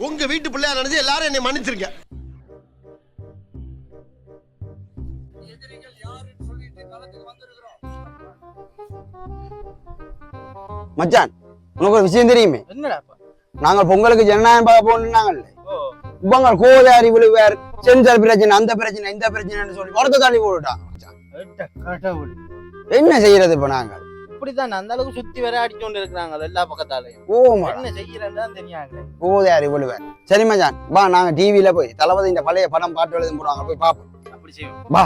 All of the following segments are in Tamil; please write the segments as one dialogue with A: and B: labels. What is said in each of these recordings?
A: உங்க வீட்டு பிள்ளையா நினைச்சு எல்லாரும் என்னை மன்னிச்சிருங்க.
B: மச்சான், உனக்கு ஒரு விஷயம் தெரியுமே?
C: என்னடாப்பா?
B: நாங்கள் பொங்கலுக்கு ஜனநாயகம் பார்க்க போனாங்கல்ல, உங்கள் கோதாரி விழுவார், சென்சார் பிரச்சனை, அந்த பிரச்சனை, இந்த பிரச்சனைன்னு சொல்லி வரத்தை தாண்டி போட்டுட்டாங்க. என்ன செய்யறது இப்ப நாங்கள்?
C: இப்படித்தான் அந்த அளவுக்கு சுத்தி வர அடிச்சோண்டு இருக்கிறாங்க எல்லா பக்கத்தாலையும். என்ன செய்யறேன்னு தெரியாது.
B: கோதாரி விழுவார். சரி மச்சான், வா நாங்க டிவியில போய் தளபதி இந்த பழைய படம் பாட்டு எழுதி போடுவாங்க, போய் பாப்போம்.
C: அப்படி செய்வோம்,
B: வா.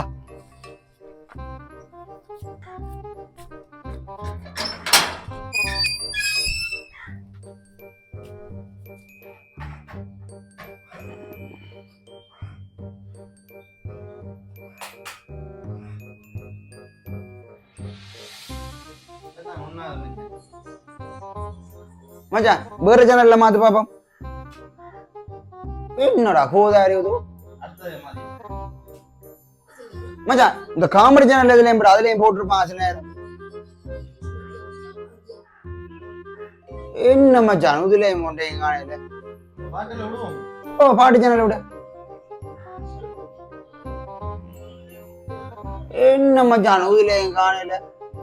B: மச்சான், வேற சேனல்ல மாத்து பாப்போம். என்னடா கோதாரி மச்சான், இந்த காமெடி சேனல் இதுலயும் அதுலயும் போட்டிருப்பான் சில நேரம். என்ன மச்சான் இதுலயும் போட்டேன் காணையில? ஓ, பாட்டு சேனல் விட. என்ன மச்சான் இதுலயும் காணையில?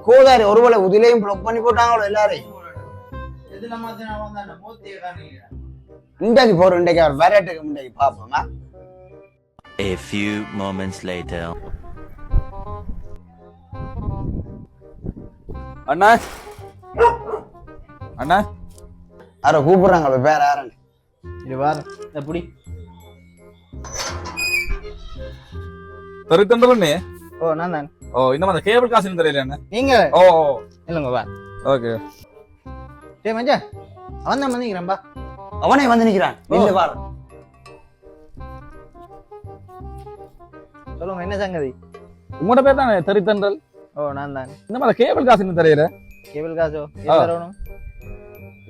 B: கோதாரி ஒருவேளை உதிலையும் ப்ளாக் பண்ணி போட்டாங்களோ எல்லாரையும். இன்றைக்கு போறோம், இன்றைக்கு அவர் விரட்டுக்கு இன்றைக்கு பாப்போமா?
D: A few moments later.
E: அண்ணா அண்ணா
B: யாரோ கூப்பிடுறாங்க, பேர் யாருன்னு?
C: இது வார எப்படி
E: தெருத்தண்டே?
C: ஓ, நான் தான்.
E: ஓ, இந்த மாதிரி கேபிள் காசு தெரியல என்ன
C: நீங்க?
E: ஓ
C: இல்லங்க, வா.
E: ஓகே.
C: சரி மஞ்சா, அவன் தான் வந்துக்கிறான்பா.
B: அவனே வந்து நிக்கிறான். இல்ல பாரு,
C: சொல்லுங்க, என்ன சங்கதி?
E: உங்களோட பேர் தானே தெருத்தண்டல்?
C: ஓ, நான் தான்.
E: இந்த மாதிரி கேபிள் காசு தெரியல.
C: கேபிள் காசோ வரணும்?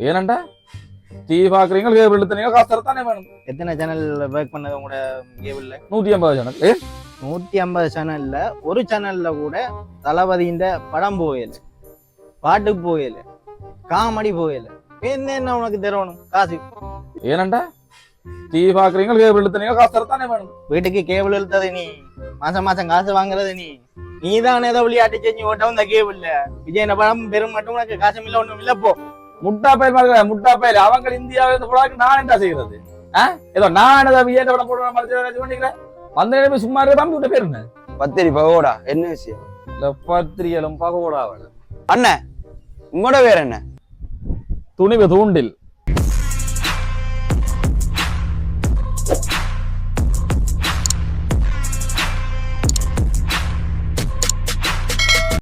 E: ஏனண்டா டிவி பாக்குறீங்க, கேபிள் எடுத்தீங்க, காசு தரத்தானே வேணும்.
C: எத்தனை சேனல் ஒர்க் பண்ணது உங்களோட கேபிள்ல?
E: 150 சேனல்.
C: 150 சேனல்ல ஒரு சேனல்ல கூட தளபதியின் படம் போகல, பாட்டு போகல, காமெடி போகல. என்ன உனக்கு தரணும் காசு?
E: ஏனண்டா டிவி பாக்குறீங்க, கேபிள் எடுத்தீங்க, காசு தரத்தானே வேணும்.
C: வீட்டுக்கு கேபிள் எடுத்தது நீ, மாசம் மாசம் காசு வாங்குறது நீ. நீதான் ஏதோ விளையாட்டு செஞ்சு ஓட்ட வந்த கேபிள்ல. விஜய் படம் பெரும் மட்டும் உனக்கு காசும் இல்ல, ஒண்ணும் இல்ல. போ
E: முட்டா பயல் மாதிரி முட்டா பயல். அவங்க இந்தியாவில இருந்து போடாக்கு நான் என்ன செய்யறது? ஏதோ நான் ஏதோ விஜய் படம் போடுற மாதிரி பண்ணிக்கிறேன். வந்த சும்மா தம்பி விட்ட பேரு என்ன?
B: பத்திரி பகோடா. என்ன விஷயம்?
E: இல்ல பத்திரிகளும் பகோடா.
B: அண்ணன் உங்களோட பேர் என்ன?
E: துணிவு தூண்டில்.